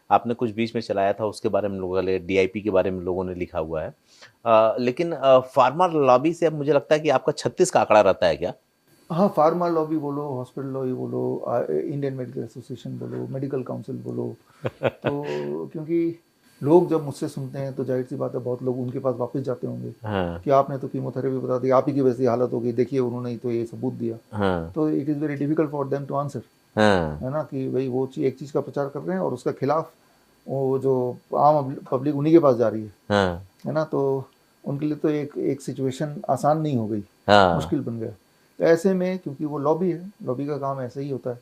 आपने कुछ बीच में चलाया था, उसके बारे में लोगों ने डीआईपी के बारे में लोगों ने लिखा हुआ है। लेकिन फार्मा लॉबी से अब मुझे लगता है कि आपका 36 का आंकड़ा रहता है क्या? हाँ, फार्मा लॉबी बोलो, हॉस्पिटल लॉबी बोलो, इंडियन मेडिकल एसोसिएशन बोलो, मेडिकल काउंसिल बोलो, तो क्योंकि लोग जब मुझसे सुनते हैं तो जाहिर सी बात है बहुत लोग उनके पास वापस जाते होंगे हाँ, कि आपने तो कीमोथेरेपी बता दी, आप ही की वैसी हालत हो गई, देखिए उन्होंने ही तो ये सबूत दिया। हाँ, तो it is very difficult for them to answer, हाँ, है ना, कि भाई वो चीज़ एक चीज़ का प्रचार कर रहे हैं और उसका खिलाफ वो जो आम पब्लिक उन्हीं के पास जा रही हाँ, है ना, तो उनके लिए तो एक एक सिचुएशन आसान नहीं हो गई, हाँ, मुश्किल बन गया। तो ऐसे में क्योंकि वो लॉबी है, लॉबी का काम ऐसा ही होता है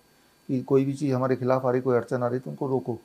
कि कोई भी चीज़ हमारे खिलाफ आ रही, कोई अड़चन आ रही तो उनको रोको।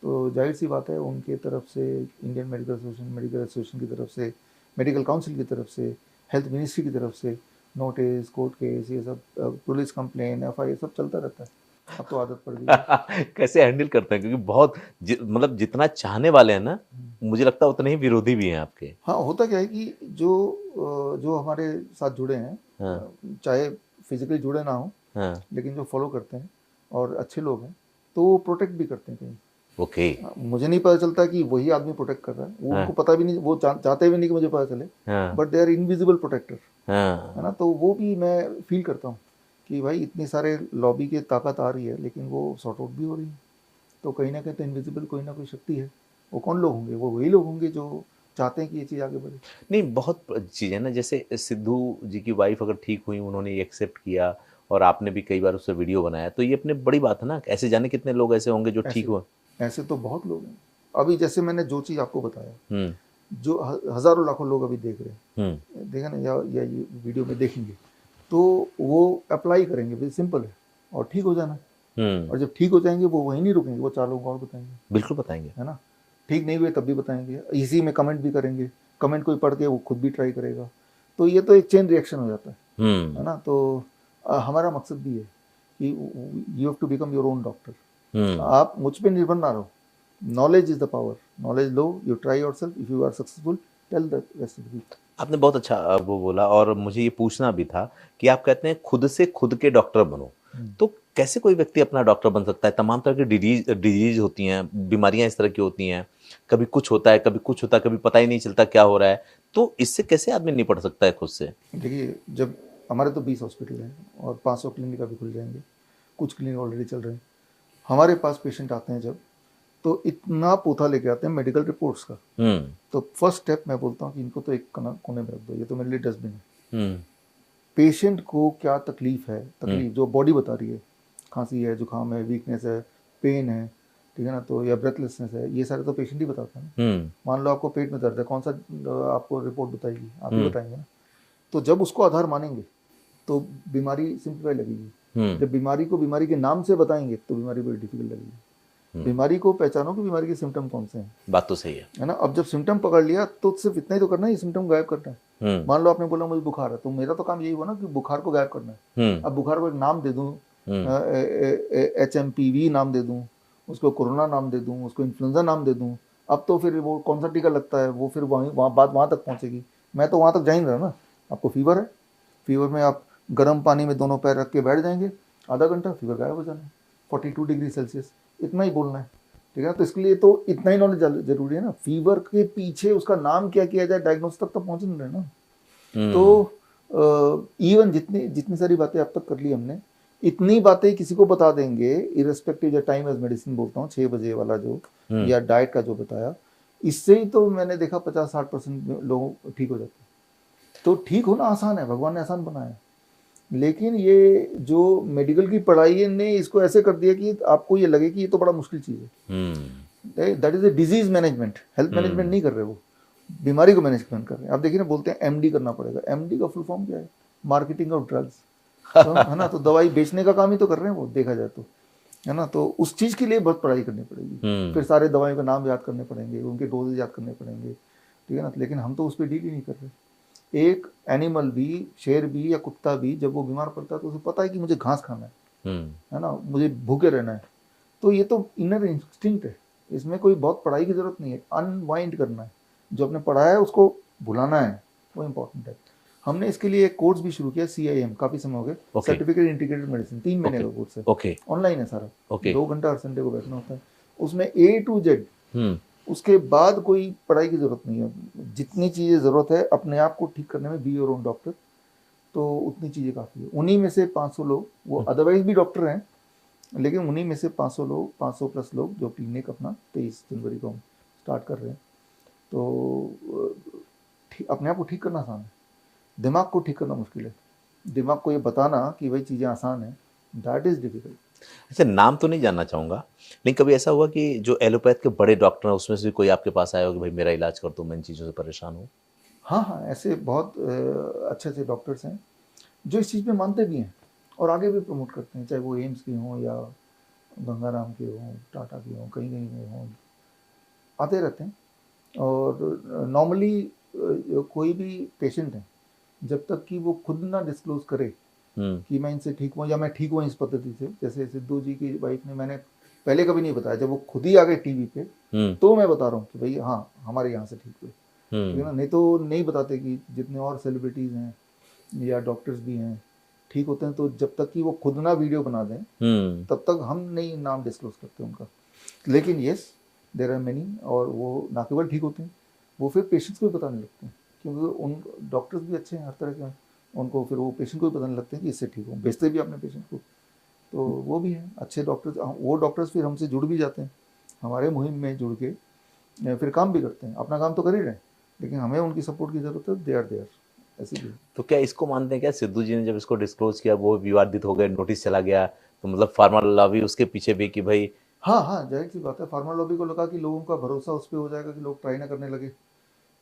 तो जाहिर सी बात है उनके तरफ से, इंडियन मेडिकल एसोसिएशन की तरफ से, मेडिकल काउंसिल की तरफ से, हेल्थ मिनिस्ट्री की तरफ से नोटिस, कोर्ट केस, ये सब, पुलिस कंप्लेन, एफआईआर सब चलता रहता है। अब तो आदत पड़ गई है। कैसे हैंडल करते हैं? क्योंकि बहुत मतलब जितना चाहने वाले हैं ना, हम्म। मुझे लगता है उतने ही विरोधी भी हैं आपके। हाँ, होता क्या है कि जो हमारे साथ जुड़े हैं, हाँ, चाहे फिजिकली जुड़े ना हो, हाँ, लेकिन जो फॉलो करते हैं और अच्छे लोग हैं, तो वो प्रोटेक्ट भी करते हैं कहीं। ओके, मुझे नहीं पता चलता कि वही आदमी प्रोटेक्ट कर रहा है, वो उनको हाँ, पता भी नहीं, वो चाहते भी नहीं कि मुझे पता चले, हाँ, but they are invisible protector, है ना। हाँ, तो वो भी मैं फील करता हूँ कि भाई इतनी सारे लॉबी की ताकत आ रही है लेकिन वो सॉर्ट आउट भी हो रही है, तो कहीं ना कहीं तो इनविजिबल कोई ना कोई शक्ति है। वो कौन लोग होंगे? वो वही लोग होंगे जो चाहते हैं कि ये चीज़ आगे बढ़े। नहीं, बहुत चीज़ है ना, जैसे सिद्धू जी की वाइफ अगर ठीक हुई, उन्होंने ये एक्सेप्ट किया और आपने भी कई बार उससे वीडियो बनाया, तो ये अपने बड़ी बात है ना। ऐसे जाने कितने लोग ऐसे होंगे जो ठीक ऐसे हुए। ऐसे तो बहुत लोग हैं। अभी जैसे मैंने जो चीज़ आपको बताया, हम्म, जो हज़ारों लाखों लोग अभी देख रहे हम्म, हैं, देखें ना, या ये वीडियो में देखेंगे, तो वो अप्लाई करेंगे, भाई सिंपल है, और ठीक हो जाना है। हम्म, और जब ठीक हो जाएंगे वो वहीं नहीं रुकेंगे, वो 4 लोगों को और बताएंगे, बिल्कुल बताएंगे। है ना। ठीक नहीं हुए तब भी बताएंगे, इसी में कमेंट भी करेंगे, कमेंट कोई पढ़ के वो खुद भी ट्राई करेगा। तो ये तो एक चेन रिएक्शन हो जाता है हम्म, ना। तो हमारा मकसद भी है कि you have to become your own doctor. Hmm. आप मुझ पे निर्भर ना रहो। Knowledge is the power, knowledge लो, you try yourself, if you are successful, tell the rest of the people. आपने बहुत अच्छा वो बोला, और मुझे ये पूछना भी था कि आप कहते हैं खुद से खुद के डॉक्टर बनो। तो कैसे कोई व्यक्ति अपना डॉक्टर बन सकता है? तमाम तरह की डिजीज डिजीज होती हैं, बीमारियां इस तरह की होती हैं। कभी कुछ होता है, कभी कुछ होता है, कभी पता ही नहीं चलता क्या हो रहा है। तो इससे कैसे आदमी निपट सकता है खुद से? देखिए, जब हमारे तो 20 हॉस्पिटल हैं और 500 क्लिनिक अभी खुल जाएंगे, कुछ क्लिनिक ऑलरेडी चल रहे हैं। हमारे पास पेशेंट आते हैं जब, तो इतना पोथा लेके आते हैं मेडिकल रिपोर्ट्स का। हम्म, तो फर्स्ट स्टेप मैं बोलता हूँ कि इनको तो एक कोने में रख दो, ये तो मेरे लिए डस्टबिन है। हम्म, पेशेंट को क्या तकलीफ है, हम्म, तकलीफ जो बॉडी बता रही है, खांसी है, जुकाम है, वीकनेस है, पेन है, ठीक है ना, तो या ब्रेथलेसनेस है, ये सारे तो पेशेंट ही बताता है ना। हम्म, मान लो आपको पेट में दर्द है, कौन सा आपको रिपोर्ट बताएगी? आप ही हम्म, बताएंगे ना। तो जब उसको आधार मानेंगे तो बीमारी सिंप्लीफाई लगेगी। हम्म, जब बीमारी को बीमारी के नाम से बताएंगे तो बीमारी बड़ी डिफिकल्ट लगेगी। हम्म। बीमारी को पहचानो कि बीमारी के सिम्टम कौन से हैं, बात तो सही है। है ना। अब जब सिम्टम पकड़ लिया तो सिर्फ इतना ही तो करना है, ये सिम्टम गायब करना है। हम्म, मान लो आपने बोला मुझे बुखार है, तो मेरा तो काम यही हुआ ना कि बुखार को गायब करना है। हम्म, अब बुखार को एक नाम दे दूँ, हम्म, HMPV नाम दे दूँ, उसको कोरोना नाम दे दूँ, उसको इन्फ्लुएंजा नाम दे दूँ, अब तो फिर वो कौन सा टीका लगता है, वो फिर वहीं वहाँ बात वहाँ तक पहुँचेगी। मैं तो वहाँ तक जा ही नहीं रहा ना। आपको फीवर है, फीवर में आप गर्म पानी में दोनों पैर रख के बैठ जाएंगे, आधा घंटा फीवर गायब हो जाना है, 42 डिग्री सेल्सियस, इतना ही बोलना है, ठीक है ना। तो इसके लिए तो इतना ही नॉलेज जरूरी है ना। फीवर के पीछे उसका नाम क्या किया जाए, डायग्नोस तक तो पहुँच नहीं रहे ना। हम्म, तो इवन जितनी जितनी सारी बातें अब तक कर ली हमने, इतनी बातें किसी को बता देंगे, इरेस्पेक्टिव जो टाइम एज मेडिसिन बोलता हूँ, 6 बजे वाला जो, हम्म, या डाइट का जो बताया, इससे ही तो मैंने देखा 50-60% लोग ठीक हो जाते हैं। तो ठीक होना आसान है, भगवान ने आसान बनाया है। लेकिन ये जो मेडिकल की पढ़ाई ने इसको ऐसे कर दिया कि आपको ये लगे कि ये तो बड़ा मुश्किल चीज़ हम्म, है। That is a disease management, health management hmm. नहीं कर रहे वो, बीमारी को मैनेजमेंट कर रहे हैं। आप देखिए ना, बोलते हैं एमडी करना पड़ेगा, एमडी का फुल फॉर्म क्या है? Marketing of drugs. तो है ना, तो दवाई बेचने का काम ही तो कर रहे हैं वो, देखा जाए तो, है ना। तो उस चीज़ के लिए बहुत पढ़ाई करनी पड़ेगी, फिर हम्म, सारे दवाइयों के नाम याद करने पड़ेंगे, उनके डोजेज याद करने पड़ेंगे, ठीक है ना। लेकिन हम तो उस पर डील ही नहीं कर रहे। एक एनिमल भी, शेर भी या कुत्ता भी, जब वो बीमार पड़ता है तो उसे पता है कि मुझे घास खाना हम्म, है ना, मुझे भूखे रहना है। तो ये तो इनर इंस्टिंक्ट है, इसमें कोई बहुत पढ़ाई की जरूरत नहीं है, अनवाइंड करना है, जो आपने पढ़ा है उसको भुलाना है, वो इम्पोर्टेंट है। हमने इसके लिए एक कोर्स भी शुरू किया, CIM, काफ़ी समय हो गया, ओके, सर्टिफिकेट इंटीग्रेटेड मेडिसिन, 3 महीने ओके, का कोर्स है, ओके, ऑनलाइन है सारा। ओके, 2 घंटा हर संडे को बैठना होता है। उसमें A to Z, उसके बाद कोई पढ़ाई की जरूरत नहीं है। जितनी चीज़ें ज़रूरत है अपने आप को ठीक करने में, बी योर ओन डॉक्टर, तो उतनी चीज़ें काफ़ी है। उन्हीं में से 500 लोग, वो अदरवाइज भी डॉक्टर हैं, लेकिन उन्हीं में से 500 लोग, 500 प्लस लोग जो क्लिनिक अपना 23 जनवरी को हम स्टार्ट कर रहे हैं। तो अपने आप को ठीक करना आसान है, दिमाग को ठीक करना मुश्किल है। दिमाग को ये बताना कि भाई चीज़ें आसान है, दैट इज़ डिफिकल्ट। अच्छा, नाम तो नहीं जानना चाहूँगा, लेकिन कभी ऐसा हुआ कि जो एलोपैथ के बड़े डॉक्टर हैं उसमें से कोई आपके पास आया हो कि भाई मेरा इलाज कर दो, मैं इन चीज़ों से परेशान हूँ? हाँ हाँ, ऐसे बहुत अच्छे अच्छे डॉक्टर्स हैं जो इस चीज़ में मानते भी हैं और आगे भी प्रमोट करते हैं, चाहे वो एम्स के हों या गंगाराम के हों, टाटा के हों, कहीं कहीं के हों, आते रहते हैं। और नॉर्मली कोई भी पेशेंट है, जब तक कि वो खुद ना डिस्क्लोज करे कि मैं इनसे ठीक हुआ या मैं ठीक हुआ इस पद्धति से, जैसे सिद्धू जी की वाइफ ने, मैंने पहले कभी नहीं बताया, जब वो खुद ही आ गए टीवी पे तो मैं बता रहा हूँ कि भाई हाँ हमारे यहाँ से ठीक हुए, ठीक है ना। नहीं तो नहीं बताते कि जितने और सेलिब्रिटीज़ हैं या डॉक्टर्स भी हैं ठीक होते हैं, तो जब तक कि वो खुद ना वीडियो बना दें तब तक हम नहीं नाम डिस्क्लोज करते उनका। लेकिन येस, देयर आर मेनी, और वो ना केवल ठीक होते हैं, वो फिर पेशेंट्स को भी बताने लगते हैं, क्योंकि उन डॉक्टर्स भी अच्छे हैं हर तरह के, उनको फिर वो पेशेंट को भी बताने लगते हैं कि इससे ठीक हो, भेजते भी अपने पेशेंट को। तो वो भी हैं अच्छे डॉक्टर्स, वो डॉक्टर्स फिर हमसे जुड़ भी जाते हैं, हमारे मुहिम में जुड़ के फिर काम भी करते हैं। अपना काम तो कर ही रहे हैं, लेकिन हमें उनकी सपोर्ट की ज़रूरत है, दे आर देयर, ऐसे भी। तो क्या इसको मानते हैं क्या, सिद्धू जी ने जब इसको डिस्क्लोज किया वो विवादित हो गए, नोटिस चला गया, तो मतलब फार्मा लॉबी उसके पीछे भी कि भाई? हाँ हाँ, जाहिर सी बात है, फार्मा लॉबी को लगा कि लोगों का भरोसा उस पर हो जाएगा कि लोग ट्राई ना करने लगे,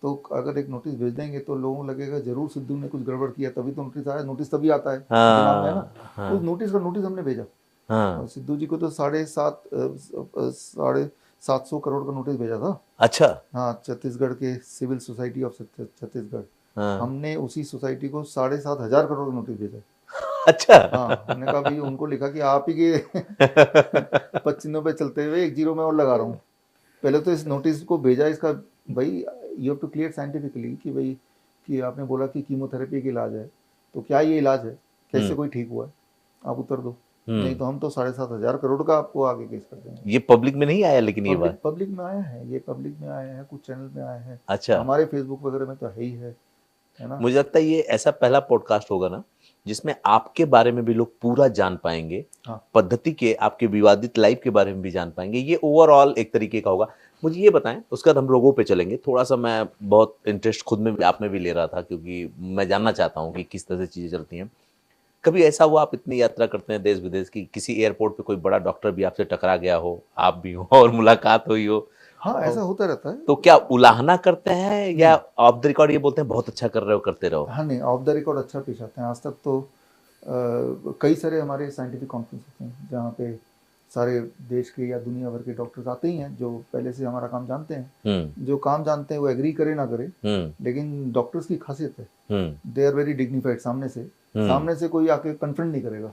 तो अगर एक नोटिस भेज देंगे तो लोगों को लगेगा जरूर सिद्धू ने कुछ गड़बड़ किया, तभी तो नोटिस आया। नोटिस तभी आता है दिमाग में, है ना। हाँ उस नोटिस का नोटिस हमने भेजा, हाँ। और सिद्धू जी को तो 750 करोड़ का नोटिस भेजा था। अच्छा। हाँ, छत्तीसगढ़ के सिविल सोसाइटी ऑफ छत्तीसगढ़, हाँ। हमने उसी सोसाइटी को 7,500 करोड़ का नोटिस भेजा। अच्छा। हाँ, हमने कहा भाई उनको लिखा कि आप ही के पच्चीनों पे चलते हुए एक जीरो में और लगा रहा हूँ। पहले तो इस नोटिस को भेजा, इसका भाई you have to clear scientifically कि भाई कि आपने बोला कि कीमोथेरेपी का इलाज है, तो क्या ये इलाज है, कैसे कोई ठीक हुआ है, आप उत्तर दो, नहीं तो हम तो 7,500 करोड़ का आपको आगे केस कर देंगे। ये पब्लिक में नहीं आया लेकिन ये बात? पब्लिक में आया है, ये पब्लिक में आया है, कुछ चैनल में आया है, अच्छा। हमारे फेसबुक वगैरह में तो है ही है ना। मुझे लगता है ये ऐसा पहला पॉडकास्ट होगा ना जिसमें आपके बारे में भी लोग पूरा जान पाएंगे, हाँ। पद्धति के, आपके विवादित लाइफ के बारे में भी जान पाएंगे। ये ओवरऑल एक तरीके का होगा। मुझे ये बताएं, उसके बाद हम लोगों पे चलेंगे। थोड़ा सा मैं बहुत इंटरेस्ट खुद में भी, आप में भी ले रहा था, क्योंकि मैं जानना चाहता हूँ कि किस तरह से चीज़ें चलती हैं। कभी ऐसा हुआ, आप इतनी यात्रा करते हैं देश विदेश की, किसी एयरपोर्ट पे कोई बड़ा डॉक्टर भी आपसे टकरा गया हो, आप भी हो और मुलाकात हुई हो? हाँ, ऐसा होता रहता है। तो क्या उलाहना करते हैं या ऑफ द रिकॉर्ड ये बोलते हैं बहुत अच्छा कर रहे हो, करते रहो? हाँ नहीं, ऑफ द रिकॉर्ड अच्छा पेश आते हैं। आज तक तो कई सारे हमारे साइंटिफिक कॉन्फ्रेंस होते हैं जहाँ पे सारे देश के या दुनिया भर के डॉक्टर्स आते ही हैं जो पहले से हमारा काम जानते हैं। जो काम जानते हैं वो एग्री करे ना करे, लेकिन डॉक्टर्स की खासियत है, दे आर वेरी डिग्निफाइड। सामने से कोई आके कन्फ्रंट नहीं करेगा,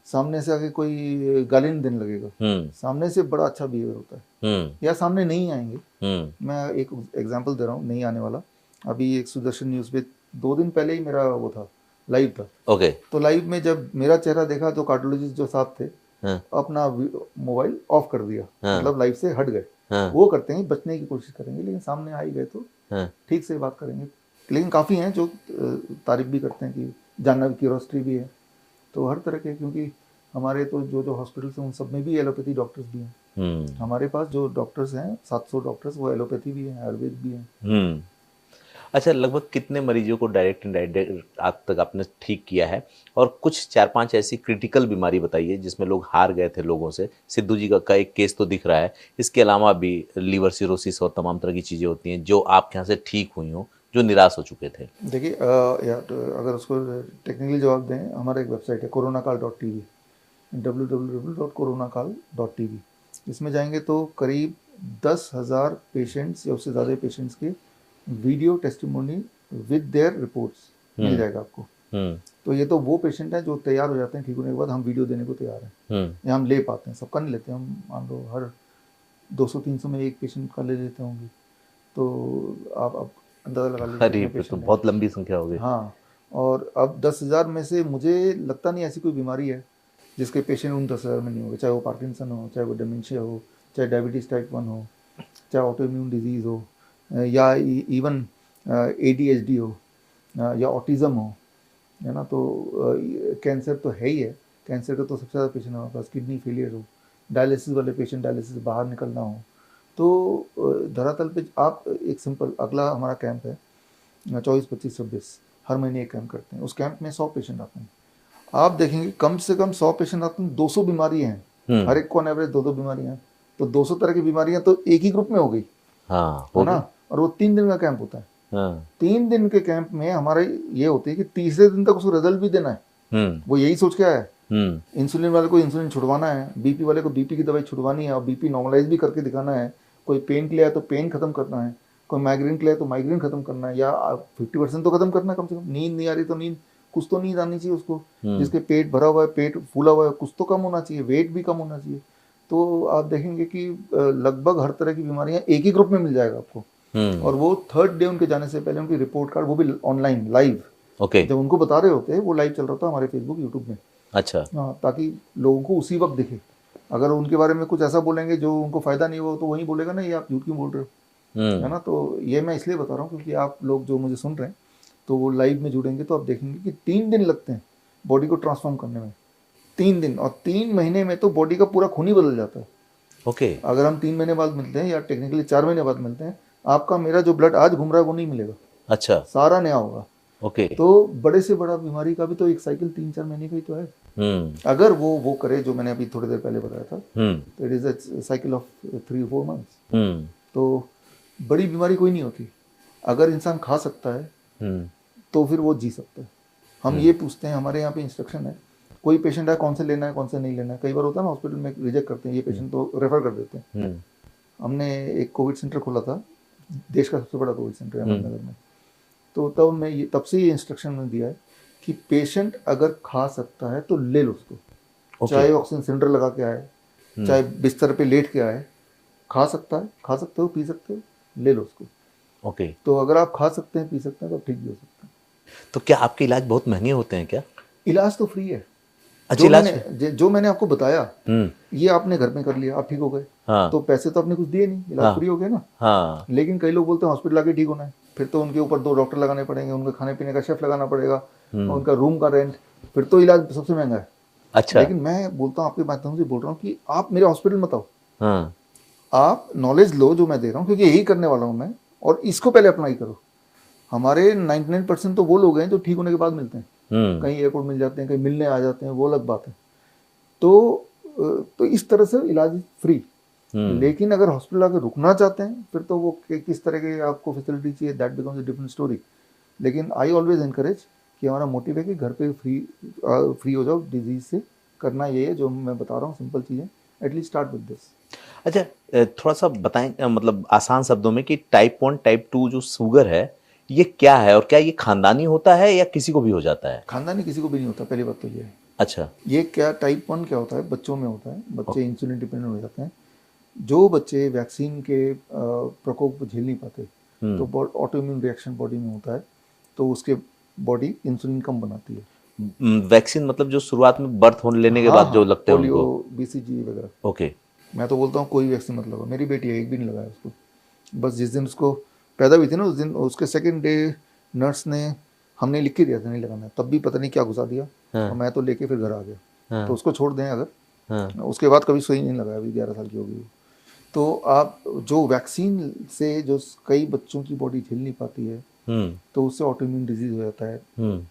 सामने से आके कोई गाली नहीं देने लगेगा, सामने से बड़ा अच्छा बिहेवियर होता है। या सामने नहीं आएंगे, मैं एक एग्जांपल दे रहा हूँ, नहीं आने वाला। अभी एक सुदर्शन न्यूज़ पे 2 दिन पहले ही मेरा वो था, लाइव था। ओके। तो लाइव में जब मेरा चेहरा देखा तो कार्डियोलॉजिस्ट जो साहब थे अपना मोबाइल ऑफ कर दिया, मतलब लाइव से हट गए। वो करते हैं, बचने की कोशिश करेंगे, लेकिन सामने आ ही गए तो ठीक से बात करेंगे। लेकिन काफ़ी हैं जो तारीफ भी करते हैं कि जानना, क्यूरोसिटी भी है। तो हर तरह के, क्योंकि हमारे तो जो हॉस्पिटल्स हैं उन सब में भी एलोपैथी डॉक्टर्स भी हैं। हमारे पास जो डॉक्टर्स हैं 700 डॉक्टर्स, वो एलोपैथी भी हैं, आयुर्वेद भी हैं। अच्छा, लगभग कितने मरीजों को डायरेक्ट इनडायरेक्ट आज तक आपने ठीक किया है? और कुछ 4-5 ऐसी क्रिटिकल बीमारी बताइए जिसमें लोग हार गए थे लोगों से। सिद्धू जी का एक केस तो दिख रहा है, इसके अलावा भी लिवर सिरोसिस और तमाम तरह की चीज़ें होती हैं जो आपके यहाँ से ठीक हुई हों, जो निराश हो चुके थे। देखिए अगर उसको टेक्निकली जवाब दें, हमारा एक वेबसाइट है coronakaal.tv, www.coronakaal.tv। इसमें जाएंगे तो करीब 10,000 पेशेंट्स या उससे ज़्यादा पेशेंट्स के video testimony with their reports मिल जाएगा आपको। तो ये तो वो पेशेंट हैं जो तैयार हो जाते हैं ठीक होने के बाद, हम वीडियो देने को तैयार हैं, या हम ले पाते हैं, सबका नहीं लेते हम। मान लो हर 200-300 में एक पेशेंट का ले लेते होंगे, तो आप अंदाज़ा लगा लीजिए। अरे तो बहुत लंबी संख्या हो गई। हाँ, और अब 10,000 में से मुझे लगता नहीं ऐसी कोई बीमारी है जिसके पेशेंट उन 10,000 में नहीं होंगे, चाहे वो पार्किंसन हो, चाहे वो डिमेंशिया हो, चाहे डायबिटीज़ टाइप 1 हो, चाहे ऑटो इम्यून डिजीज़ हो, या इवन ADHD हो, या ऑटिज़म हो, है ना। तो कैंसर तो है ही है, कैंसर का तो सबसे ज़्यादा पेशेंट हमारे पास, किडनी फेलियर हो, डायलिसिस वाले पेशेंट, डायलिसिस से बाहर निकलना हो। तो धरातल पे आप एक सिंपल अगला हमारा कैंप है 24, 25, 26, हर महीने एक कैंप करते हैं। उस कैंप में 100 पेशेंट आते हैं। आप देखेंगे कम से कम 100 पेशेंट आते हैं, 200 बीमारियां हैं, हर एक को ऑन एवरेज 2-2 बीमारियां हैं। तो 200 तरह की बीमारियां तो एक ही ग्रुप में हो गई, हाँ, है ना। और वो 3 दिन का कैंप होता है। हाँ, 3 दिन के कैंप में हमारा ये होती है कि तीसरे दिन तक उसको रिजल्ट भी देना है। वो यही सोच के आया है, इंसुलिन वाले को इंसुलिन छुड़वाना है, बीपी वाले को बीपी की दवाई छुड़वानी है और बीपी नॉर्मलाइज भी करके दिखाना है। कोई पेन के लिए आया तो पेन खत्म करना है, कोई माइग्रेन के लिए तो माइग्रेन खत्म करना है, या 50% तो खत्म करना है कम से कम। नींद नहीं आ रही तो नींद, कुछ तो नींद आनी चाहिए उसको। जिसके पेट भरा हुआ है, पेट फूला हुआ है, कुछ तो कम होना चाहिए, वेट भी कम होना चाहिए। तो आप देखेंगे कि लगभग हर तरह की बीमारियां एक ही ग्रुप में मिल जाएगा आपको। और वो 3rd डे उनके जाने से पहले उनकी रिपोर्ट कार्ड, वो भी ऑनलाइन लाइव, ओके, जब उनको बता रहे होते हैं, वो लाइव चल रहा था हमारे फेसबुक यूट्यूब में। अच्छा, हाँ, ताकि लोगों को उसी वक्त दिखे। अगर उनके बारे में कुछ ऐसा बोलेंगे जो उनको फायदा नहीं हो, तो वही बोलेगा ना, ये आप झूठ क्यों बोल रहे हो, है ना। तो ये मैं इसलिए बता रहा हूँ क्योंकि आप लोग जो मुझे सुन रहे हैं, तो वो लाइव में जुड़ेंगे तो आप देखेंगे कि 3 दिन लगते हैं बॉडी को ट्रांसफॉर्म करने में। 3 दिन, और 3 महीने में तो बॉडी का पूरा खून ही बदल जाता है। ओके, अगर हम 3 महीने बाद मिलते हैं, या टेक्निकली 4 महीने बाद मिलते हैं, आपका मेरा जो ब्लड आज घूम रहा है वो नहीं मिलेगा, अच्छा, सारा नया होगा। ओके, तो बड़े से बड़ा बीमारी का भी तो एक साइकिल 3-4 महीने का ही तो है। अगर वो करे जो मैंने अभी थोड़ी देर पहले बताया था, तो it is a cycle of 3-4 months. तो बड़ी बीमारी कोई नहीं होती। अगर इंसान खा सकता है तो फिर वो जी सकता है। हम ये पूछते हैं, हमारे यहाँ पे इंस्ट्रक्शन है, कोई पेशेंट है कौन से लेना है कौन से नहीं लेना है। कई बार होता है ना, हॉस्पिटल में रिजेक्ट करते हैं ये पेशेंट, तो रेफर कर देते हैं। हमने एक कोविड सेंटर खोला था, देश का सबसे बड़ा कोविड सेंटर है अहमदनगर में। तो तब से ये इंस्ट्रक्शन मैंने दिया है कि पेशेंट अगर खा सकता है तो ले लो उसको, चाहे ऑक्सीजन सिलेंडर लगा के आए, चाहे बिस्तर पे लेट के आए, खा सकता है, खा सकते हो, पी सकते हो, ले लो उसको। ओके, तो अगर आप खा सकते हैं, पी सकते हैं, तो ठीक भी हो सकता है। तो क्या आपके इलाज बहुत महंगे होते हैं क्या? इलाज तो फ्री है। अच्छा, इलाज जो मैंने आपको बताया, ये आपने घर में कर लिया, आप ठीक हो गए। हाँ, तो पैसे तो आपने कुछ दिए नहीं, इलाज फ्री हो गया ना। हाँ, लेकिन कई लोग बोलते हैं हॉस्पिटल आके ठीक होना है, फिर तो उनके ऊपर 2 डॉक्टर लगाने पड़ेंगे, उनके खाने पीने का शेफ लगाना पड़ेगा, उनका रूम का रेंट, फिर तो इलाज सबसे महंगा है। अच्छा, लेकिन मैं बोलता हूँ, आपके माध्यम से बोल रहा हूँ कि आप मेरे हॉस्पिटल मत आओ, हाँ, आप नॉलेज लो जो मैं दे रहा हूँ, क्योंकि यही करने वाला हूँ मैं, और इसको पहले अप्लाई करो। हमारे 99% तो वो लोग हैं जो ठीक होने के बाद मिलते हैं, कहीं एयरपोर्ट मिल जाते हैं, कहीं मिलने आ जाते हैं, वो अलग बात है। तो इस तरह से इलाज फ्री। लेकिन अगर हॉस्पिटल आकर रुकना चाहते हैं, फिर तो वो किस तरह के आपको फैसिलिटी चाहिए, that becomes a different story. लेकिन आई ऑलवेज एनकरेज कि हमारा मोटिव है कि घर पे फ्री हो जाओ डिजीज से। करना ये है जो मैं बता रहा हूँ, सिंपल चीज़ें, एटलीस्ट स्टार्ट विद दिस। अच्छा, थोड़ा सा बताएं, मतलब आसान शब्दों में, कि टाइप 1 टाइप 2 जो शुगर है ये क्या है, और क्या ये खानदानी होता है या किसी को भी हो जाता है? खानदानी किसी को भी नहीं होता, पहली बात तो ये है। अच्छा, ये क्या टाइप 1 क्या होता है, बच्चों में होता है, बच्चे इंसुलिन डिपेंडेंट हो जाते हैं। जो बच्चे वैक्सीन के प्रकोप को झेल नहीं पाते, तो ऑटो इम्यून रिएक्शन बॉडी में होता है, तो उसके बॉडी इंसुलिन कम बनाती है। वैक्सीन मतलब जो शुरुआत में बर्थ होने लेने के बाद जो लगते हैं पोलियो, उनको? BCG वगैरह। ओके, मैं तो बोलता हूँ कोई वैक्सीन मत लगाओ। मेरी बेटी है, एक भी नहीं लगाया उसको। बस जिस दिन उसको पैदा हुई थी ना, उस दिन उसके 2nd डे नर्स ने, हमने लिख के दिया था नहीं लगाना, तब भी पता नहीं क्या घुसा दिया, और मैं तो लेके फिर घर आ गया। तो उसको छोड़ दें अगर, उसके बाद कभी सुई नहीं लगाया, अभी 11 साल की हो गई। तो आप जो वैक्सीन से जो कई बच्चों की बॉडी झेल नहीं पाती है, तो उससे ऑटो इम्यून डिजीज हो जाता है,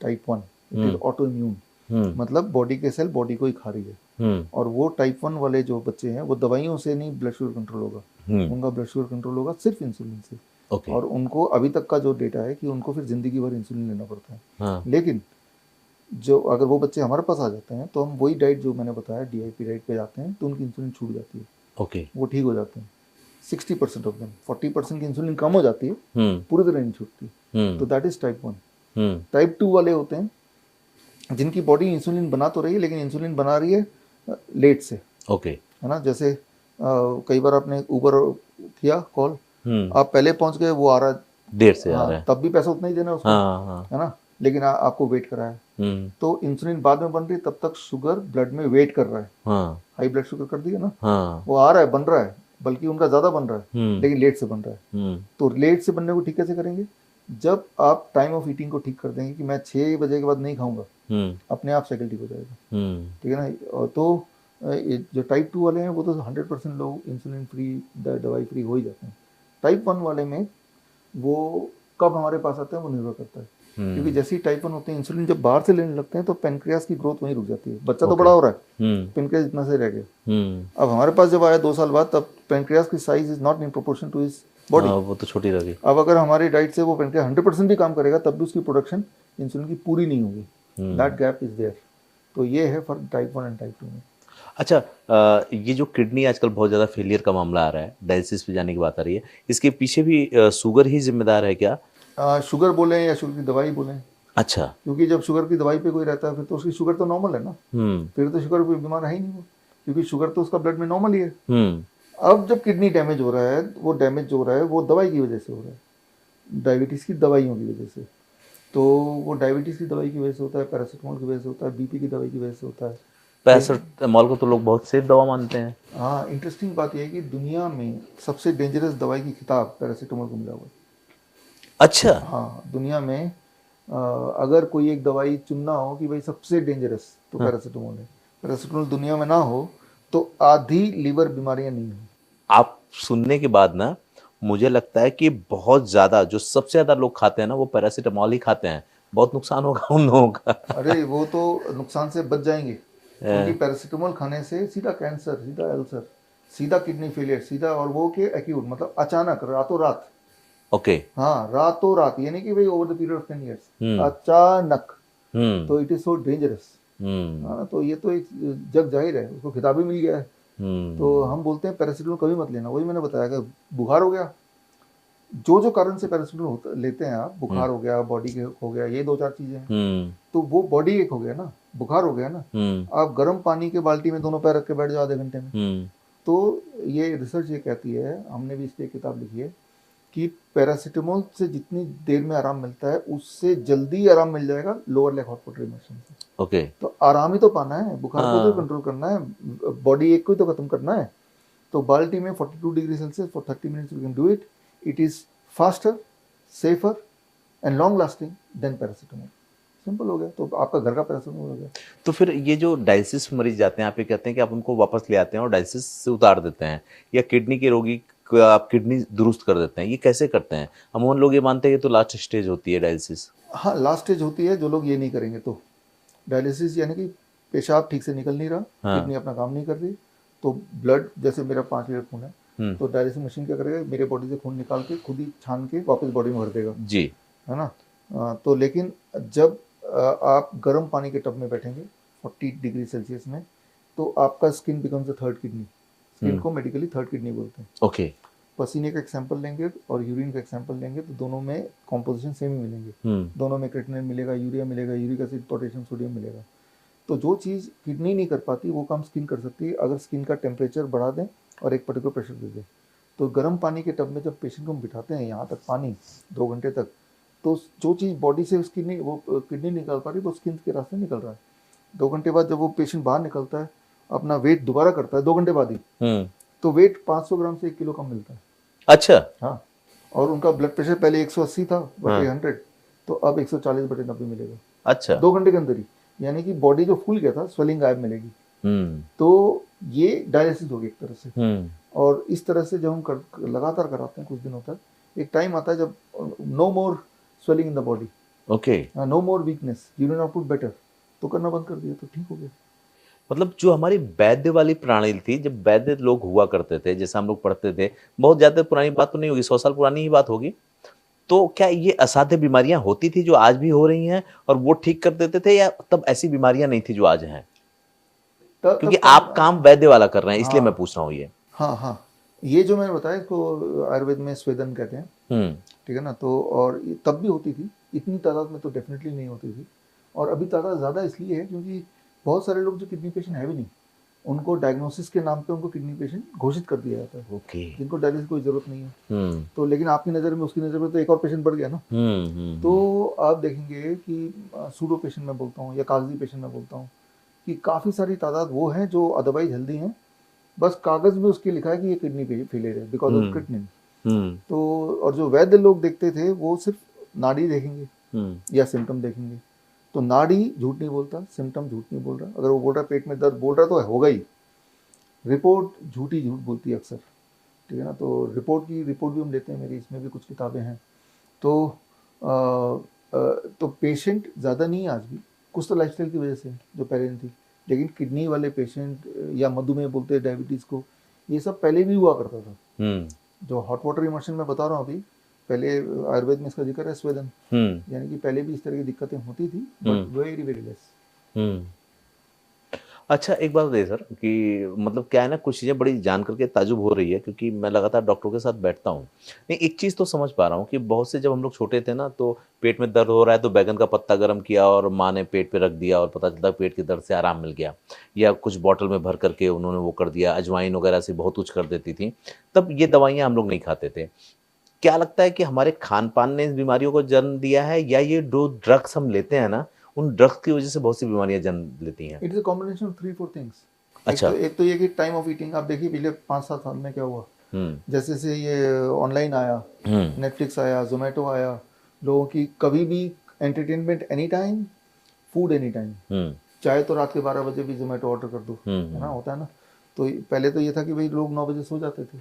type 1। It is auto immune, मतलब बॉडी के सेल बॉडी को ही खा रही है। और वो टाइप 1 वाले जो बच्चे हैं, वो दवाइयों से नहीं ब्लड शुगर कंट्रोल होगा, उनका ब्लड शुगर कंट्रोल होगा सिर्फ इंसुलिन से। और उनको अभी तक का जो डेटा है कि उनको फिर जिंदगी भर इंसुलिन लेना पड़ता है। लेकिन जो अगर वो बच्चे हमारे पास आ जाते हैं, तो हम वही डाइट जो मैंने बताया, DIP डाइट पे जाते हैं, तो उनकी इंसुलिन छूट जाती है। ओके, वो ठीक हो जाते हैं 60% ऑफ देम। 40% की इंसुलिन कम हो जाती है, पूरी तरह नहीं छूटती। तो दैट इज टाइप 1। टाइप 2 वाले होते हैं जिनकी बॉडी इंसुलिन बना तो रही है, लेकिन इंसुलिन बना रही है लेट से। ओके, है ना, जैसे कई बार आपने उबर किया कॉल, आप पहले पहुंच गए, वो आ रहा है देर से आ रहा है, तब भी पैसा उतना ही देना उसको, है ना, लेकिन आपको वेट करा है। तो इंसुलिन बाद में बन रही है, तब तक शुगर ब्लड में वेट कर रहा है, हाई ब्लड शुगर कर दिया ना, वो आ रहा है, बन रहा है, बल्कि उनका ज़्यादा बन रहा है लेकिन लेट से बन रहा है। तो लेट से बनने को ठीक कैसे करेंगे? जब आप टाइम ऑफ ईटिंग को ठीक कर देंगे कि मैं 6 बजे के बाद नहीं खाऊंगा, अपने आप साइकिल ठीक हो जाएगा। ठीक है ना? और तो जो टाइप 2 वाले हैं वो तो 100% लोग इंसुलिन फ्री, दवाई फ्री हो ही जाते हैं। टाइप 1 वाले में वो कब हमारे पास आते हैं वो निर्भर करता है, क्योंकि जैसे ही टाइप 1 होते हैं इंसुलिन जब बाहर से लेने लगते हैं तो पेनक्रियास की ग्रोथ वहीं रुक जाती है। बच्चा तो बड़ा हो रहा है, पेनक्रियास इतना से रह गया। अब हमारे पास जब आया 2 साल बाद, तब पेनक्रियास की size is not in proportion to his body, वो तो छोटी रह गई। अब अगर हमारी डाइट से वो पेनक्रियास 100% भी काम करेगा तब भी उसकी प्रोडक्शन इंसुलिन की पूरी नहीं होगी। That gap is there. तो ये है फर्क टाइप 1 एंड टाइप 2 में। अच्छा, ये जो किडनी आजकल बहुत ज़्यादा फेलियर का मामला आ रहा है, डायलिसिस पे जाने की बात आ रही है, इसके पीछे भी शुगर ही जिम्मेदार है क्या? शुगर बोलें या शुगर की दवाई बोलें, अच्छा। क्योंकि जब शुगर की दवाई पे कोई रहता है फिर तो उसकी शुगर तो नॉर्मल है ना, फिर तो शुगर कोई बीमार है ही नहीं वो, क्योंकि शुगर तो उसका ब्लड में नॉर्मल ही है। अब जब किडनी डैमेज हो रहा है, वो डैमेज जो हो रहा है वो दवाई की वजह से हो रहा है, डायबिटीज़ की दवाइयों की वजह से। तो वो डायबिटीज़ की दवाई की वजह से होता है, पैरासीटामोल की वजह से होता है, बीपी की दवाई की वजह से होता है। पैरासीटामोल को तो लोग बहुत सेफ दवा मानते हैं। हाँ, इंटरेस्टिंग बात यह है कि दुनिया में सबसे डेंजरस दवाई की खिताब पैरासीटामोल को मिला हुआ है। अच्छा। हाँ, दुनिया में अगर कोई एक दवाई चुनना हो कि भाई सबसे डेंजरस, तो पैरासीटामोल है। पैरासीटामोल दुनिया में ना हो तो आधी लीवर बीमारियां नहीं हो। आप सुनने के बाद ना मुझे लगता है कि बहुत ज़्यादा जो सबसे ज़्यादा लोग खाते हैं ना वो पैरासीटामोल ही खाते हैं। बहुत नुकसान होगा उन लोगों का। अरे वो तो नुकसान से बच जाएंगे, क्योंकि पैरासीटामोल खाने से सीधा कैंसर, सीधा अल्सर, सीधा किडनी फेलियर, सीधा, और वो के एक्यूट, मतलब अचानक, रातों रात। ओके। हाँ, रातों रात, ये नहीं कि भाई over the period of 10 years, अचानक। तो इट इज सो डेंजरस। हाँ, तो ये तो एक जग जाहिर है, उसको खिताब भी मिल गया है। तो हम बोलते हैं पैरासीटामोल कभी मत लेना। वही मैंने बताया कि बुखार हो गया, जो कारण से पैरासीटामोल लेते हैं आप, बुखार हो गया, बॉडी के हो गया, ये 2-4 चीजें हैं, तो वो बॉडी एक हो गया ना, बुखार हो गया ना। आप गर्म पानी के बाल्टी में दोनों पैर रख के बैठ जाओ आधे घंटे में। तो ये रिसर्च ये कहती है, हमने भी इस पर किताब लिखी है, कि पैरासीटामोल से जितनी देर में आराम मिलता है उससे जल्दी आराम मिल जाएगा lower leg hot water immersion से। ओके। तो आराम ही तो पाना है, बुखार को तो कंट्रोल करना है, बॉडी एक को ही तो खत्म करना है। तो बाल्टी में 42 degree Celsius for 30 minutes you can do it. It is faster, safer and long lasting than paracetamol. Simple हो गया, तो आपका घर का पैरासीटामोल हो गया। तो फिर ये जो डायलिसिस मरीज जाते हैं, आप ये कहते हैं कि आप उनको वापस ले आते हैं और डायलिसिस से उतार देते हैं, या किडनी के रोगी को आप किडनी दुरुस्त कर देते हैं, ये कैसे करते हैं? अमूमन लोग ये मानते हैं कि तो लास्ट स्टेज होती है डायलिसिस। हाँ, लास्ट स्टेज होती है। जो लोग ये नहीं करेंगे तो डायलिसिस, यानी कि पेशाब ठीक से निकल नहीं रहा, किडनी अपना काम नहीं कर रही, तो ब्लड, जैसे मेरा 5 लीटर खून है, तो डायलिसिस मशीन क्या करेगा, मेरे बॉडी से खून निकाल के खुद ही छान के वापस बॉडी में भर देगा जी, है ना। तो लेकिन जब आप गर्म पानी के टब में बैठेंगे 40 डिग्री सेल्सियस में, तो आपका skin becomes a third kidney. Skin को मेडिकली थर्ड किडनी बोलते हैं। ओके। पसीने का एक सैंपल लेंगे और यूरिन का एक सैंपल लेंगे, तो दोनों में कॉम्पोजिशन सेम ही मिलेंगे। दोनों में क्रेटिनिन मिलेगा, यूरिया मिलेगा, यूरिक एसिड, पोटेशियम, सोडियम मिलेगा। तो जो चीज़ किडनी नहीं कर पाती वो काम स्किन कर सकती है, अगर स्किन का टेम्परेचर बढ़ा दें और एक पर्टिकुलर प्रेशर दे दें। तो गर्म पानी के टब में जब पेशेंट को हम बिठाते हैं यहाँ तक पानी 2 घंटे तक, तो जो चीज़ बॉडी से उसकी नहीं, वो किडनी निकाल पा रही, वो स्किन के रास्ते निकल रहा है। 2 घंटे बाद जब वो पेशेंट बाहर निकलता है, अपना वेट दोबारा करता है 2 घंटे बाद ही, तो वेट 500 ग्राम से 1 किलो कम मिलता है। अच्छा। हाँ, और उनका ब्लड प्रेशर पहले 180 था बटे 100, तो अब 140 बटे 90 मिलेगा। अच्छा। 2 घंटे के अंदर ही, यानी कि बॉडी जो फूल गया था, स्वेलिंग गायब मिलेगी। तो ये डायलिसिस हो गई एक तरह से। और इस तरह से जब हम लगातार कराते हैं कुछ दिनों तक, एक टाइम आता है जब no more swelling in the body, okay, no more weakness, urine output better, तो करना बंद कर दिया तो ठीक हो गया। मतलब जो हमारी वैद्य वाली प्रणाली थी, जब वैद्य लोग हुआ करते थे, जैसे हम लोग पढ़ते थे, बहुत ज्यादा पुरानी बात तो नहीं होगी, 100 साल पुरानी ही बात होगी, तो क्या ये असाध्य बीमारियां होती थी जो आज भी हो रही हैं और वो ठीक कर देते थे, या तब ऐसी बीमारियां नहीं थी जो आज हैं? क्योंकि आप काम वैद्य वाला कर रहे हैं, इसलिए मैं पूछ रहा हूँ ये। हाँ हाँ, ये जो मैंने बताया इसको आयुर्वेद में स्वेदन कहते हैं, ठीक है ना। तो और तब भी होती थी, इतनी तादाद में तो डेफिनेटली नहीं होती थी, और अभी तादाद ज़्यादा इसलिए है क्योंकि बहुत सारे लोग जो किडनी पेशेंट है भी नहीं, उनको डायग्नोसिस के नाम पे उनको किडनी पेशेंट घोषित कर दिया जाता है। ओके। जिनको डायलिसिस कोई जरूरत नहीं है। तो लेकिन आपकी नज़र में, उसकी नज़र में तो एक और पेशेंट बढ़ गया ना। तो आप देखेंगे कि सूडो पेशेंट मैं बोलता हूँ या कागजी पेशेंट मैं बोलता हूँ, कि काफ़ी सारी तादाद वो हैं जो अदरवाइज हेल्दी हैं, बस कागज में उसके लिखा है कि ये किडनी फेलियर है बिकॉज ऑफ क्रिएटिनिन। हम्म तो और जो वैद्य लोग देखते थे वो सिर्फ नाड़ी देखेंगे हम्म या सिम्टम देखेंगे। तो नाड़ी झूठ नहीं बोलता, सिम्टम झूठ नहीं बोल रहा। अगर वो बोल रहा पेट में दर्द बोल रहा तो होगा ही। रिपोर्ट झूठ बोलती है अक्सर, ठीक है ना। तो रिपोर्ट भी हम लेते हैं, मेरी इसमें भी कुछ किताबें हैं। तो तो पेशेंट ज़्यादा नहीं है आज भी, कुछ तो लाइफस्टाइल की वजह से है, जो पहले नहीं थी। लेकिन किडनी वाले पेशेंट या मधुमेह बोलते हैं, डायबिटीज़ को, ये सब पहले भी हुआ करता था। जो हॉट वाटर इमर्शन में बता रहा हूँ अभी, पहले आयुर्वेद में इसका जिक्र है स्वेदन, यानी कि पहले भी इस तरह की दिक्कतें होती थी, बट वेरी वेरी लेस। अच्छा, एक बात बताइए सर कि मतलब क्या है ना, कुछ चीज़ें बड़ी जान करके ताजुब हो रही है, क्योंकि मैं लगातार डॉक्टरों के साथ बैठता हूँ। नहीं, एक चीज़ तो समझ पा रहा हूँ कि बहुत से, जब हम लोग छोटे थे ना, तो पेट में दर्द हो रहा है तो बैगन का पत्ता गर्म किया और माँ ने पेट पे रख दिया और पता चलता पेट के दर्द से आराम मिल गया, या कुछ बॉटल में भर करके उन्होंने वो कर दिया, अजवाइन वगैरह से बहुत कुछ कर देती थी। तब ये दवाइयाँ हम लोग नहीं खाते थे। क्या लगता है कि हमारे खान-पान ने इन बीमारियों को जन्म दिया है, या ये जो ड्रग्स हम लेते हैं ना, उन ड्रग्स की वजह से बहुत सी बीमारियाँ जन्म लेती हैं? It is a combination of 3-4 things. अच्छा। एक तो ये कि टाइम ऑफ ईटिंग, आप देखिए पिछले 5-7 साल में क्या हुआ। जैसे से ये ऑनलाइन आया, नेटफ्लिक्स आया, जोमेटो आया, लोगों की कभी भी entertainment any time, food any time. चाहे तो रात के 12 बजे भी जोमेटो ऑर्डर कर दो, है ना, होता है ना। तो पहले तो ये था कि भाई लोग 9 बजे सो जाते थे।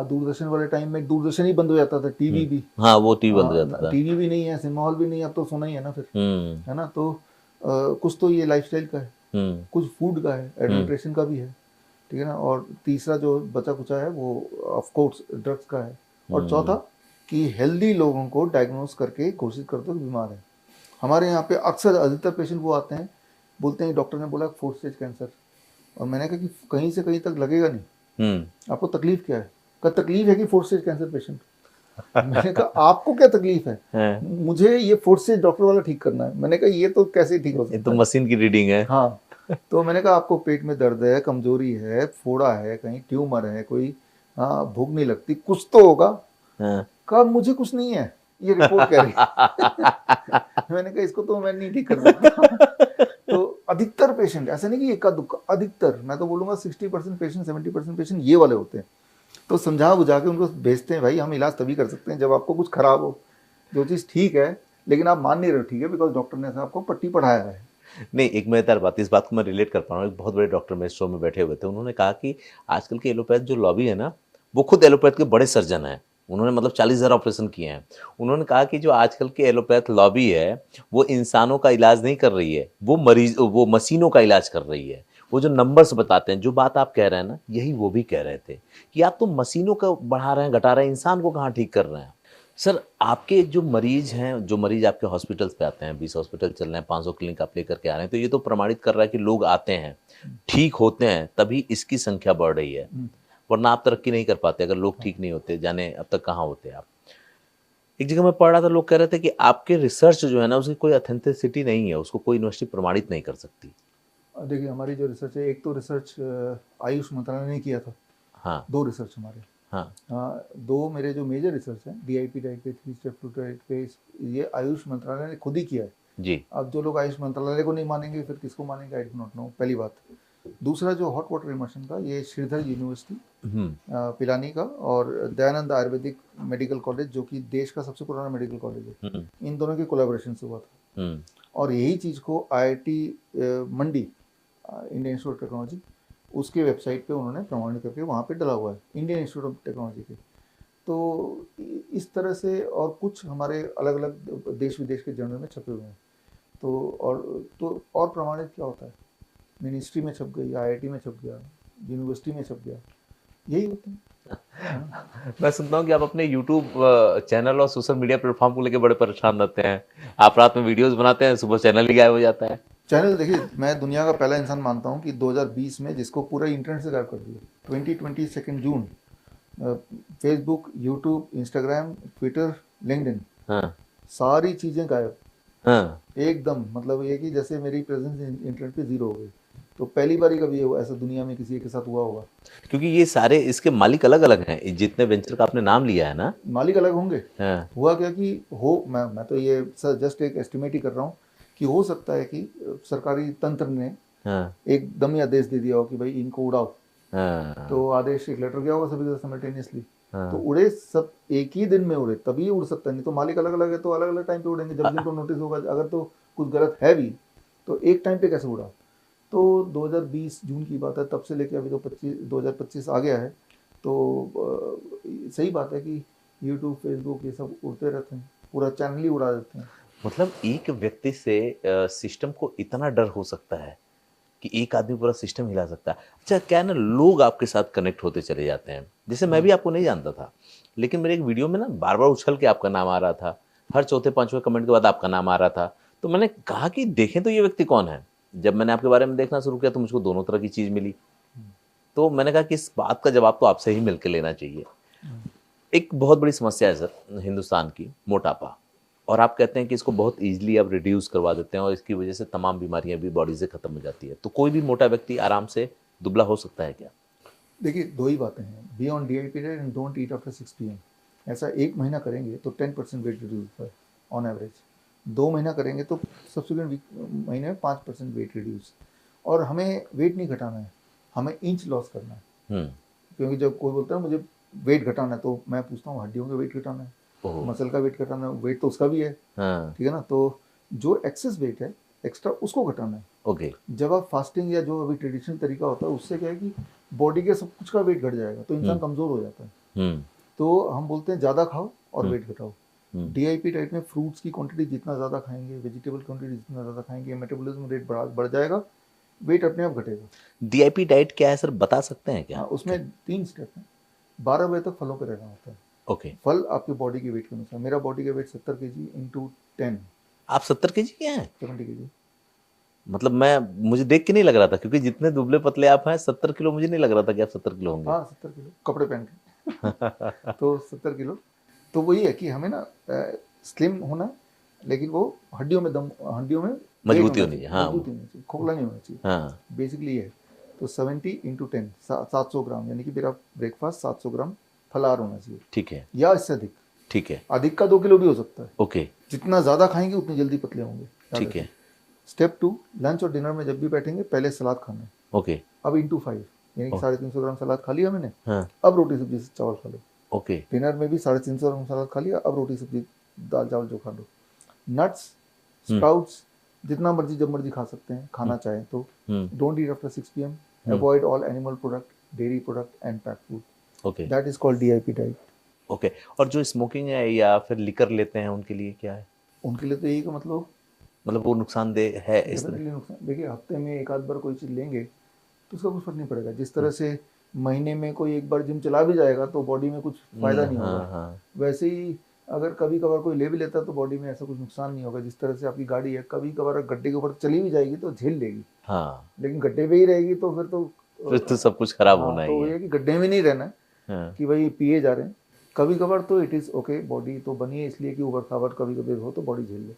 दूरदर्शन वाले टाइम में दूरदर्शन ही बंद हो जाता था, टीवी भी। हाँ, वो टीवी बंद हो जाता था। टीवी भी नहीं है, सिनेमा हॉल भी नहीं है, अब तो सोना ही है ना फिर, है ना। तो कुछ तो ये लाइफस्टाइल का है, कुछ फूड का है, एडल्ट्रेशन का भी है, ठीक है ना। और तीसरा जो बचा कुचा है वो ऑफ कोर्स ड्रग्स का है। और चौथा कि हेल्दी लोगों को डायग्नोस करके कोशिश करते हो कि बीमार है। हमारे यहाँ पे अक्सर अधिकतर पेशेंट वो आते हैं, बोलते हैं डॉक्टर ने बोला 4th स्टेज कैंसर। और मैंने कहा कि कहीं से कहीं तक लगेगा नहीं, आपको तकलीफ क्या है? का तकलीफ है कि 4th स्टेज कैंसर पेशेंट। मैंने कहा आपको क्या तकलीफ है? मुझे ये 4th स्टेज डॉक्टर वाला ठीक करना है। मैंने कहा ये तो कैसे ठीक हो सकता है, ये तो मशीन की रीडिंग है। हाँ। तो मैंने कहा आपको पेट में दर्द है, कमजोरी है, फोड़ा है, कहीं ट्यूमर है कोई, हाँ, भूख नहीं लगती, कुछ तो होगा। कहा मुझे कुछ नहीं है, ये रिपोर्ट कह रही है। मैंने कहा इसको तो मैं नहीं ठीक कर सकता। तो अधिकतर पेशेंट, ऐसा नहीं कि एका दुक्का, अधिकतर मैं तो बोलूँगा 60% पेशेंट, 70% पेशेंट ये वाले होते हैं। तो समझा बुझा के उनको भेजते हैं, भाई हम इलाज तभी कर सकते हैं जब आपको कुछ खराब हो। जो चीज़ ठीक है लेकिन आप मान नहीं रहे हो ठीक है, बिकॉज डॉक्टर ने आपको पट्टी पढ़ाया है। नहीं, एक मज़ेदार बात, इस बात को मैं रिलेट कर पा रहा हूँ। एक बहुत बड़े डॉक्टर मेरे शो में बैठे हुए थे, उन्होंने कहा कि आजकल के एलोपैथ जो लॉबी है ना, वो खुद एलोपैथ के बड़े सर्जन हैं। उन्होंने मतलब 40,000 ऑपरेशन किए हैं। उन्होंने कहा कि जो आजकल के एलोपैथ लॉबी है, वो इंसानों का इलाज नहीं कर रही है, वो मशीनों का इलाज कर रही है। वो जो नंबर्स बताते हैं, जो बात आप कह रहे हैं ना, यही वो भी कह रहे थे कि आप तो मशीनों को बढ़ा रहे हैं, घटा रहे हैं, इंसान को कहाँ ठीक कर रहे हैं। सर, आपके जो मरीज हैं, जो मरीज आपके हॉस्पिटल्स पे आते हैं, 20 हॉस्पिटल चल रहे हैं, 500 क्लिनिक आप लेकर के आ रहे हैं, तो ये तो प्रमाणित कर रहा है कि लोग आते हैं, ठीक होते हैं, तभी इसकी संख्या बढ़ रही है। वरना आप तरक्की नहीं कर पाते अगर लोग ठीक नहीं होते, जाने अब तक कहाँ होते आप। एक जगह मैं पढ़ रहा था, लोग कह रहे थे कि आपके रिसर्च जो है ना, उसकी कोई ऑथेंटिसिटी नहीं है, उसको कोई यूनिवर्सिटी प्रमाणित नहीं कर सकती। देखिए हमारी जो रिसर्च है, एक तो रिसर्च आयुष मंत्रालय ने किया था। हाँ। 2 रिसर्च हमारे। हाँ, 2 मेरे जो मेजर रिसर्च हैं, DIP डाइट पे, 3 स्टेप टू डाइट पे, ये आयुष मंत्रालय ने खुद ही किया है जी। अब जो लोग आयुष मंत्रालय को नहीं मानेंगे फिर किसको मानेंगे, आई डोंट नो, पहली बात। दूसरा जो हॉट वाटर इमर्शन का, ये श्रीधर यूनिवर्सिटी पिलानी का और दयानंद आयुर्वेदिक मेडिकल कॉलेज, जो कि देश का सबसे पुराना मेडिकल कॉलेज है, इन दोनों के कोलैबोरेशन से हुआ था। और यही चीज़ को IIT Mandi, Indian institute of technology, उसके वेबसाइट पे उन्होंने प्रमाणित करके वहाँ पे डला हुआ है, इंडियन इंस्टीट्यूट ऑफ टेक्नोलॉजी के। तो इस तरह से और कुछ हमारे अलग अलग देश विदेश के जर्नल में छपे हुए हैं। तो और प्रमाणित क्या होता है, मिनिस्ट्री में छप गई, IIT में छप गया, यूनिवर्सिटी में छप गया, यही होता है। मैं सुनता हूँ कि आप अपने YouTube चैनल और सोशल मीडिया प्लेटफॉर्म को लेकर बड़े परेशान रहते हैं। आप रात में वीडियोस बनाते हैं, सुबह चैनल ही गायब हो जाता है। चैनल देखिए, मैं दुनिया का पहला इंसान मानता हूँ कि 2020 में जिसको पूरा इंटरनेट से गायब कर दिया। 2020 2 June, Facebook, YouTube, Instagram, Twitter, LinkedIn, सारी चीज़ें गायब। एकदम, मतलब ये कि जैसे मेरी प्रेजेंस इंटरनेट पे 0 हो गई। तो पहली बार ही कभी ऐसा दुनिया में किसी के साथ हुआ होगा। क्योंकि ये सारे इसके मालिक अलग अलग हैं, जितने वेंचर का आपने नाम लिया है ना, मालिक अलग होंगे। हुआ क्या कि मैं तो ये जस्ट एक एस्टिमेट ही कर रहा हूँ कि हो सकता है कि सरकारी तंत्र ने एकदम ही आदेश दे दिया हो कि भाई इनको उड़ाओ, हाँ तो आदेश एक लेटर गया होगा सभी के साथ simultaneously। हाँ। तो उड़े सब एक ही दिन में उड़े तभी उड़ सकता है, नहीं तो मालिक अलग अलग है तो अलग अलग टाइम पे उड़ेंगे जब जिनको नोटिस होगा। अगर तो कुछ गलत है भी तो एक टाइम पे कैसे उड़ा। तो 2020 जून की बात है, तब से लेके अभी तो 2025 आ गया है। तो सही बात है कि यूट्यूब फेसबुक ये सब उड़ते रहते हैं, पूरा चैनल ही उड़ा देते हैं। मतलब एक व्यक्ति से सिस्टम को इतना डर हो सकता है कि एक आदमी पूरा सिस्टम हिला सकता है। अच्छा क्या है ना, लोग आपके साथ कनेक्ट होते चले जाते हैं। जैसे मैं भी आपको नहीं जानता था, लेकिन मेरे एक वीडियो में ना बार बार उछल के आपका नाम आ रहा था, हर चौथे पांचवें कमेंट के बाद आपका नाम आ रहा था। तो मैंने कहा कि देखें तो ये व्यक्ति कौन है। जब मैंने आपके बारे में देखना शुरू किया तो मुझको दोनों तरह की चीज मिली। तो मैंने कहा कि इस बात का जवाब तो आपसे ही मिलकर लेना चाहिए। एक बहुत बड़ी समस्या है सर हिंदुस्तान की, मोटापा। और आप कहते हैं कि इसको बहुत इजीली आप रिड्यूस करवा देते हैं और इसकी वजह से तमाम बीमारियां भी बॉडी से खत्म हो जाती है। तो कोई भी मोटा व्यक्ति आराम से दुबला हो सकता है क्या? देखिए दो ही बातें हैं, be on DIP diet and don't eat after 6 PM। ऐसा 1 महीना करेंगे तो 10% वेट रिड्यूस होता है ऑन एवरेज। 2 महीना करेंगे तो सब्सिक्वेंट महीने में 5% वेट रिड्यूस। और हमें वेट नहीं घटाना है, हमें इंच लॉस करना है। हम्म। क्योंकि जब कोई बोलता है मुझे वेट घटाना है तो मैं पूछता हूँ हड्डियों का वेट घटाना है, ओह। मसल का वेट घटाना है, वेट तो उसका भी है, हाँ। ठीक है ना। तो जो एक्सेस वेट है एक्स्ट्रा उसको घटाना है। ओके। जब आप फास्टिंग या जो अभी ट्रेडिशनल तरीका होता है उससे क्या है कि बॉडी के सब कुछ का वेट घट जाएगा तो इंसान कमज़ोर हो जाता है। हम्म। तो हम बोलते हैं ज़्यादा खाओ और वेट घटाओ। हम्म। DIP डाइट में फ्रूट्स की क्वांटिटी जितना ज़्यादा खाएंगे, वेजिटेबल क्वांटिटी जितना ज़्यादा खाएंगे, मेटाबॉलिज्म रेट बढ़ जाएगा, वेट अपने आप घटेगा। DIP डाइट क्या है सर, बता सकते हैं क्या? हाँ, उसमें 3 स्टेप हैं। 12 बजे तक फलों पे रहना होता है। ओके। फल आपकी बॉडी के वेट के अनुसार, मेरा बॉडी का वेट 70 kg इंटू 10, आप 70 केजी के हैं? 70 kg। मतलब मुझे देख के नहीं लग रहा था, क्योंकि जितने दुबले पतले आप हैं, 70 किलो मुझे नहीं लग रहा था कि आप 70 किलो होंगे। हाँ 70 किलो कपड़े पहन के तो 70 किलो। तो वही है कि हमें ना स्लिम होना है, लेकिन वो हड्डियों में मजबूती होनी चाहिए। हाँ। मजबूती होनी चाहिए, खोखला नहीं होना चाहिए। हाँ। बेसिकली ये है। तो 70 इंटू 10 700 ग्राम, यानी कि मेरा ब्रेकफास्ट 700 ग्राम फलाहार होना चाहिए, ठीक है। या इससे अधिक। ठीक है। अधिक का 2 किलो भी हो सकता है। ओके। जितना ज़्यादा खाएंगे उतनी जल्दी पतले होंगे। ठीक है। स्टेप 2, लंच और डिनर में जब भी बैठेंगे पहले सलाद खाना है। ओके। अब इंटू 5, यानी कि 350 ग्राम सलाद खा लिया मैंने, हाँ। अब रोटी सब्जी चावल खा लो। ओके। डिनर में भी 350 ग्राम सलाद खा लिया, अब रोटी सब्जी दाल चावल जो खा लो। नट्स, स्प्राउट्स जितना मर्जी जब मर्जी खा सकते हैं, खाना चाहें तो। Don't eat after 6 PM, avoid all animal product, dairy product and pack food. Okay. That is called DIP diet. Okay. और जो स्मोकिंग है या फिर लिकर लेते हैं उनके लिए क्या है? उनके लिए तो यही कि मतलब वो नुकसानदेह है इस तरह? डेफिनेटली नुकसान। देखिए हफ्ते में एक आध बार कोई चीज़ लेंगे तो उसका कुछ फर्क नहीं पड़ेगा। जिस तरह से महीने में कोई एक बार जिम चला भी जाएगा तो बॉडी में कुछ फायदा नहीं होगा, हाँ। वैसे ही अगर कभी कभार कोई ले भी लेता है तो बॉडी में ऐसा कुछ नुकसान नहीं होगा। जिस तरह से आपकी गाड़ी है, कभी कभार गड्ढे के ऊपर चली भी जाएगी तो झेल लेगी, हाँ। लेकिन गड्ढे पे ही रहेगी तो फिर तो सब कुछ खराब हाँ, होना तो ही ये है। कि गड्ढे में नहीं रहना है हाँ। कि भाई पिए जा रहे हैं। कभी कभार तो इट इज़ ओके, बॉडी तो बनी है इसलिए कि उबड़ खाबड़ कभी कभी हो तो बॉडी झेल ले।